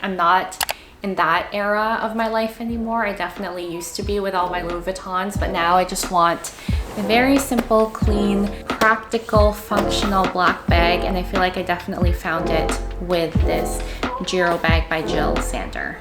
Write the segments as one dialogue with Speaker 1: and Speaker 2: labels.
Speaker 1: I'm not in that era of my life anymore. I definitely used to be with all my Louis Vuittons, but now I just want a very simple, clean, practical, functional black bag, and I feel like I definitely found it with this Giro bag by Jil Sander.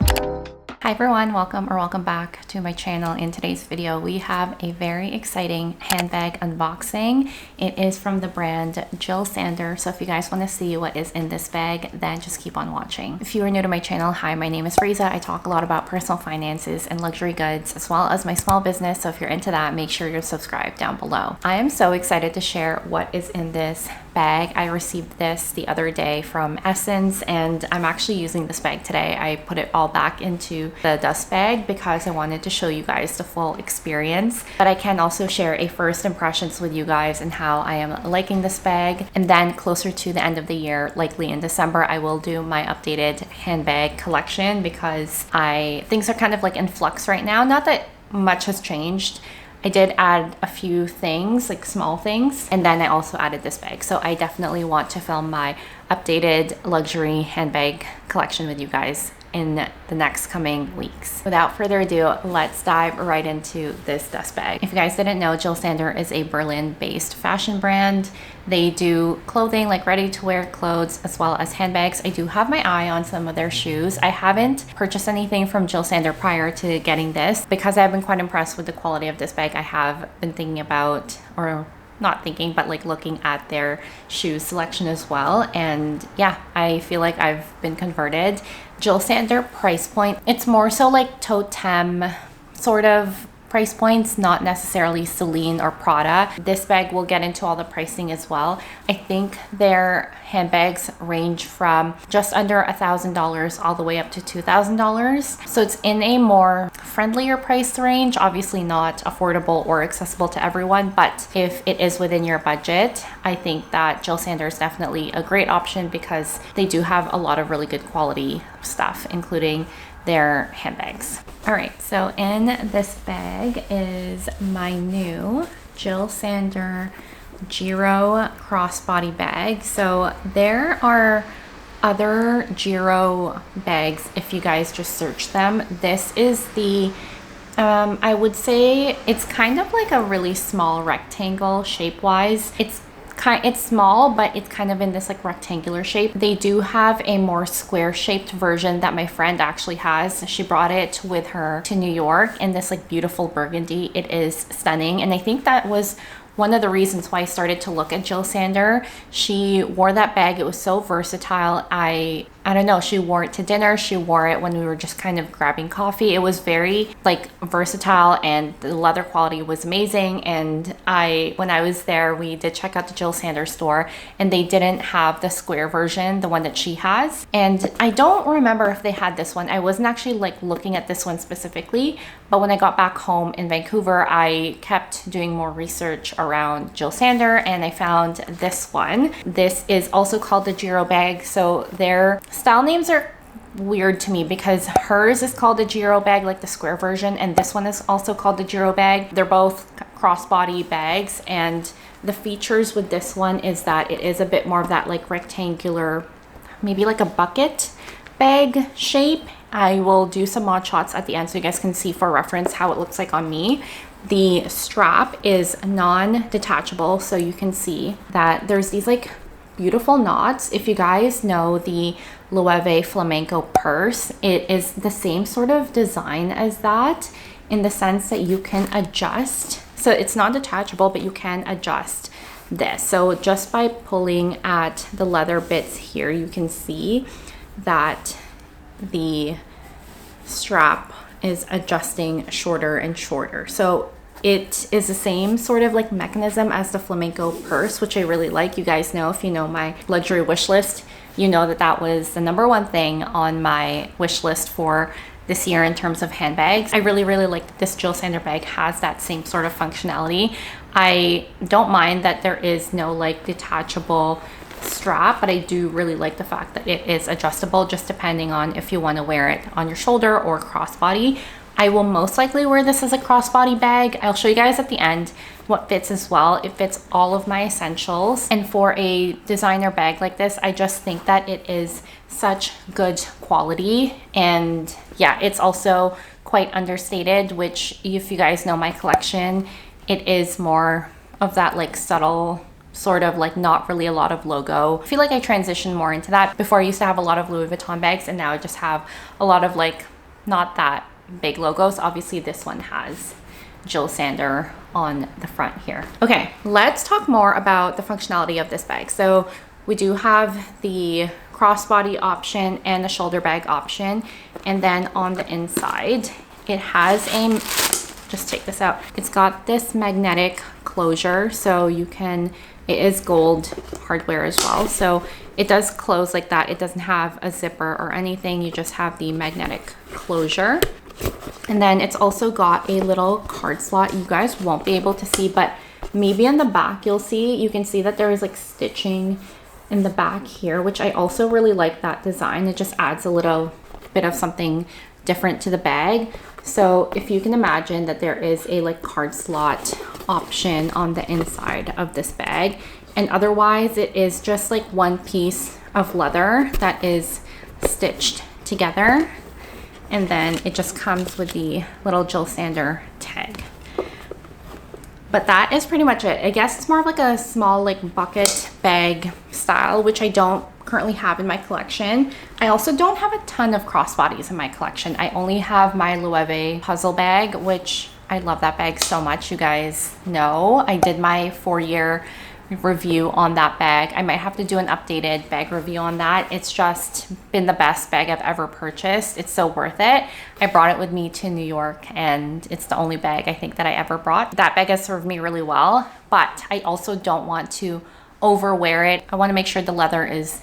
Speaker 1: Hi everyone, welcome back to my channel. In today's video, we have a very exciting handbag unboxing. It is from the brand Jil Sander. So if you guys want to see what is in this bag, then just keep on watching. If you are new to my channel, hi, my name is Raisa. I talk a lot about personal finances and luxury goods, as well as my small business. So if you're into that, make sure you're subscribed down below. I am so excited to share what is in this bag. I received this the other day from Essence, and I'm actually using this bag today. I put it all back into the dust bag because I wanted to show you guys the full experience, but I can also share a first impressions with you guys and how I am liking this bag. And then closer to the end of the year, likely in December, I will do my updated handbag collection because things are kind of like in flux right now. Not that much has changed. I did add a few things, like small things, and then I also added this bag. So I definitely want to film my updated luxury handbag collection with you guys in the next coming weeks. Without further ado, let's dive right into this dust bag. If you guys didn't know, Jil Sander is a Berlin-based fashion brand. They do clothing, like ready-to-wear clothes, as well as handbags. I do have my eye on some of their shoes. I haven't purchased anything from Jil Sander prior to getting this because I've been quite impressed with the quality of this bag. I have been thinking about, or not thinking, but like looking at their shoe selection as well. And yeah, I feel like I've been converted. Jil Sander price point, it's more so like totem sort of price points, not necessarily Celine or Prada. This bag will get into all the pricing as well. I think their handbags range from just under $1,000 all the way up to $2,000. So it's in a more friendlier price range, obviously not affordable or accessible to everyone, but if it is within your budget, I think that Jil Sander is definitely a great option because they do have a lot of really good quality stuff, including their handbags. All right, so in this bag is my new Jil Sander Giro crossbody bag. So there are other Giro bags if you guys just search them. This is the I would say it's kind of like a really small rectangle shape-wise. It's small, but it's kind of in this like rectangular shape. They do have a more square shaped version that my friend actually has. She brought it with her to New York in this like beautiful burgundy. It is stunning. And I think that was one of the reasons why I started to look at Jil Sander. She wore that bag. It was so versatile. I don't know, she wore it to dinner. She wore it when we were just kind of grabbing coffee. It was very like versatile and the leather quality was amazing. And when I was there, we did check out the Jil Sander store and they didn't have the square version, the one that she has. And I don't remember if they had this one. I wasn't actually like looking at this one specifically, but when I got back home in Vancouver, I kept doing more research around Jil Sander and I found this one. This is also called the Giro bag. So their style names are weird to me because hers is called the Giro bag, like the square version, and this one is also called the Giro bag. They're both crossbody bags, and the features with this one is that it is a bit more of that like rectangular, maybe like a bucket bag shape. I will do some mod shots at the end so you guys can see for reference how it looks like on me. The strap is non-detachable, so you can see that there's these like beautiful knots. If you guys know the Loewe flamenco purse, it is the same sort of design as that in the sense that you can adjust. So it's not detachable, but you can adjust this. So just by pulling at the leather bits here, you can see that the strap is adjusting shorter and shorter. So it is the same sort of like mechanism as the flamenco purse, which I really like. You guys know, if you know my luxury wish list, you know that that was the #1 thing on my wish list for this year in terms of handbags. I really like this Jil Sander bag has that same sort of functionality. I don't mind that there is no like detachable strap, but I do really like the fact that it is adjustable just depending on if you want to wear it on your shoulder or crossbody. I will most likely wear this as a crossbody bag. I'll show you guys at the end what fits as well. It fits all of my essentials. And for a designer bag like this, I just think that it is such good quality. And yeah, it's also quite understated, which if you guys know my collection, it is more of that like subtle sort of like not really a lot of logo. I feel like I transitioned more into that. Before I used to have a lot of Louis Vuitton bags, and now I just have a lot of like not that big logos. Obviously this one has Jil Sander on the front here. Okay, let's talk more about the functionality of this bag. So we do have the crossbody option and the shoulder bag option, and then on the inside it has a, just take this out, it's got this magnetic closure, so you can, it is gold hardware as well, so it does close like that. It doesn't have a zipper or anything, you just have the magnetic closure. And then it's also got a little card slot. You guys won't be able to see, but maybe in the back you'll see, you can see that there is like stitching in the back here, which I also really like that design. It just adds a little bit of something different to the bag. So if you can imagine that there is a like card slot option on the inside of this bag, and otherwise it is just like one piece of leather that is stitched together. And then it just comes with the little Jil Sander tag. But that is pretty much it. I guess it's more of like a small like bucket bag style, which I don't currently have in my collection. I also don't have a ton of crossbodies in my collection. I only have my Loewe puzzle bag, which I love that bag so much. You guys know I did my 4-year review on that bag. I might have to do an updated bag review on that. It's just been the best bag I've ever purchased. It's so worth it. I brought it with me to New York, and it's the only bag I think that I ever brought. That bag has served me really well, but I also don't want to overwear it. I want to make sure the leather is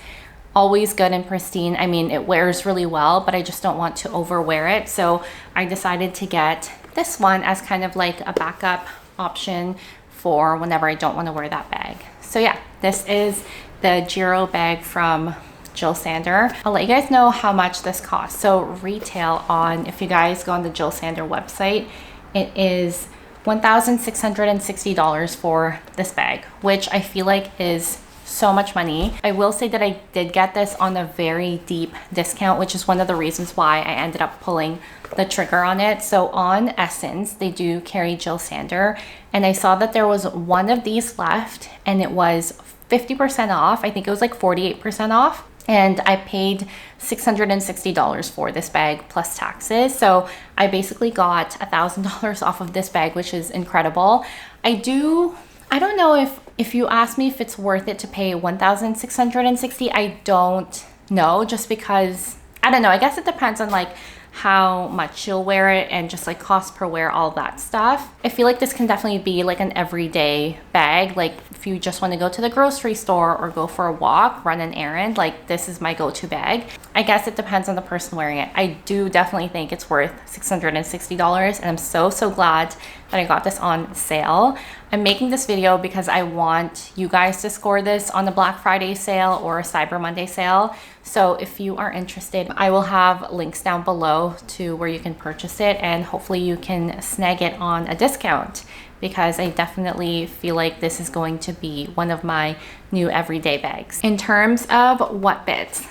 Speaker 1: always good and pristine. I mean, it wears really well, but I just don't want to overwear it. So I decided to get this one as kind of like a backup option for whenever I don't want to wear that bag. So yeah, this is the Giro bag from Jil Sander. I'll let you guys know how much this costs. So retail on, if you guys go on the Jil Sander website, it is $1,660 for this bag, which I feel like is so much money. I will say that I did get this on a very deep discount, which is one of the reasons why I ended up pulling the trigger on it. So on Essence, they do carry Jil Sander, and I saw that there was one of these left and it was 50% off. I think it was like 48% off. And I paid $660 for this bag plus taxes. So I basically got $1,000 off of this bag, which is incredible. I don't know if you ask me if it's worth it to pay $1,660, I don't know, just because, I don't know, I guess it depends on like how much you'll wear it and just like cost per wear, all that stuff. I feel like this can definitely be like an everyday bag. Like if you just want to go to the grocery store or go for a walk, run an errand, like this is my go-to bag. I guess it depends on the person wearing it. I do definitely think it's worth $660, and I'm so glad that I got this on sale. I'm making this video because I want you guys to score this on the Black Friday sale or a Cyber Monday sale. So if you are interested, I will have links down below to where you can purchase it, and hopefully you can snag it on a discount, because I definitely feel like this is going to be one of my new everyday bags. In terms of what fits,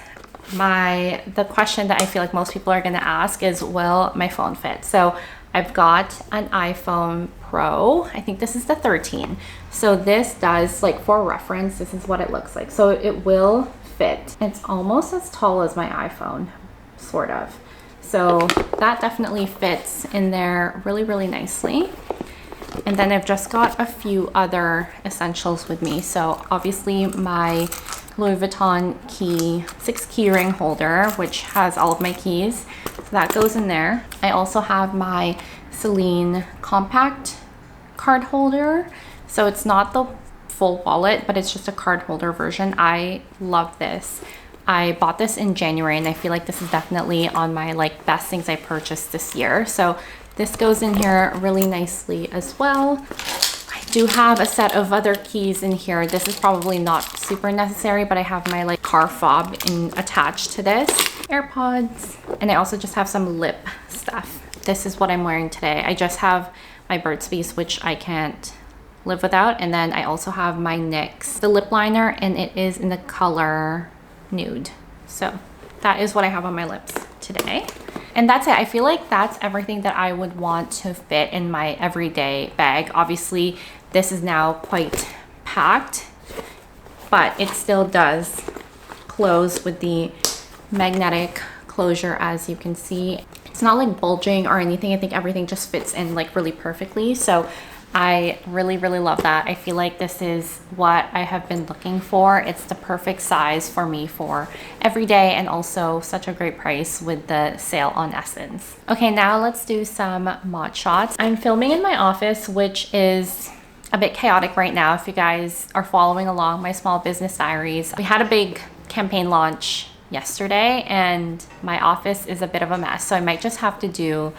Speaker 1: the question that I feel like most people are going to ask is, will my phone fit? So I've got an iPhone Pro. I think this is the 13. So this does, like for reference, this is what it looks like. So it will fit. It's almost as tall as my iPhone, sort of. So that definitely fits in there really nicely. And then I've just got a few other essentials with me. So obviously my Louis Vuitton 6 key ring holder, which has all of my keys. So that goes in there. I also have my Celine compact card holder. So it's not the full wallet, but it's just a card holder version. I love this. I bought this in January, and I feel like this is definitely on my like best things I purchased this year. So this goes in here really nicely as well. I do have a set of other keys in here. This is probably not super necessary, but I have my like car fob attached to this. AirPods, and I also just have some lip stuff. this is what I'm wearing today. I just have my Burt's Bees, which I can't live without. And then I also have my NYX, the lip liner, and it is in the color nude. So that is what I have on my lips today. And that's it. I feel like that's everything that I would want to fit in my everyday bag. Obviously, this is now quite packed, but it still does close with the magnetic closure, as you can see. It's not like bulging or anything. I think everything just fits in like really perfectly. So I really, really love that. I feel like this is what I have been looking for. It's the perfect size for me for every day, and also such a great price with the sale on Essence. Okay, now let's do some mod shots. I'm filming in my office, which is a bit chaotic right now. If you guys are following along my small business diaries, we had a big campaign launch yesterday and my office is a bit of a mess. So I might just have to do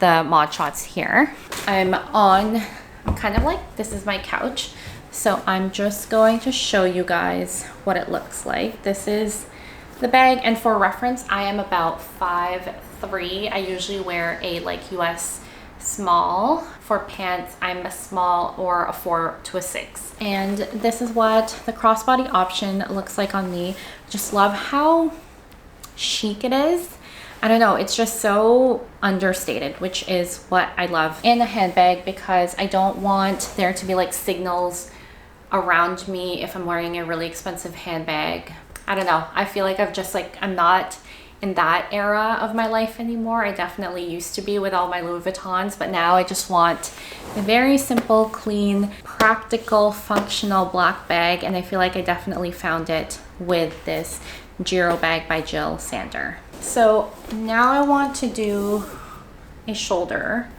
Speaker 1: the mod shots here. I'm kind of like, this is my couch. So I'm just going to show you guys what it looks like. This is the bag, and for reference, I am about 5'3". I usually wear a like US small. For pants, I'm a small or a 4 to a 6. And this is what the crossbody option looks like on me. Just love how chic it is. I don't know, it's just so understated, which is what I love in a handbag, because I don't want there to be like signals around me if I'm wearing a really expensive handbag. I don't know, I feel like I'm not in that era of my life anymore. I definitely used to be with all my Louis Vuittons, but now I just want a very simple, clean, practical, functional black bag, and I feel like I definitely found it with this Giro bag by Jil Sander. So now I want to do a shoulder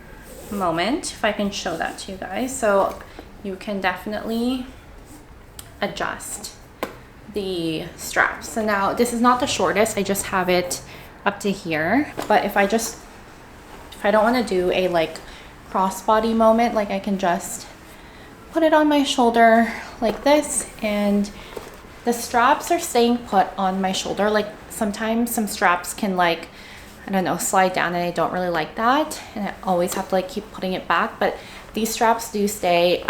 Speaker 1: moment, if I can show that to you guys. So you can definitely adjust the straps. So now this is not the shortest, I just have it up to here. But if I don't want to do a like crossbody moment, like I can just put it on my shoulder like this, and the straps are staying put on my shoulder. Like sometimes some straps can like, I don't know, slide down, and I don't really like that. And I always have to like keep putting it back, but these straps do stay.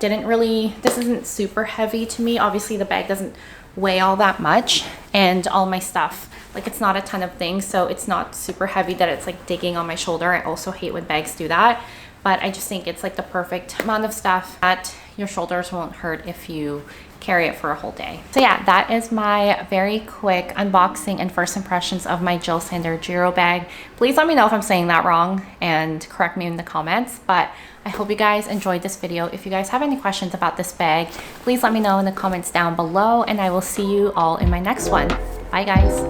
Speaker 1: This isn't super heavy to me. Obviously the bag doesn't weigh all that much, and all my stuff, like it's not a ton of things, so it's not super heavy that it's like digging on my shoulder. I also hate when bags do that, but I just think it's like the perfect amount of stuff that your shoulders won't hurt if you carry it for a whole day. So yeah, that is my very quick unboxing and first impressions of my Jil Sander Giro bag. Please let me know if I'm saying that wrong and correct me in the comments, but I hope you guys enjoyed this video. If you guys have any questions about this bag, please let me know in the comments down below, and I will see you all in my next one. Bye guys.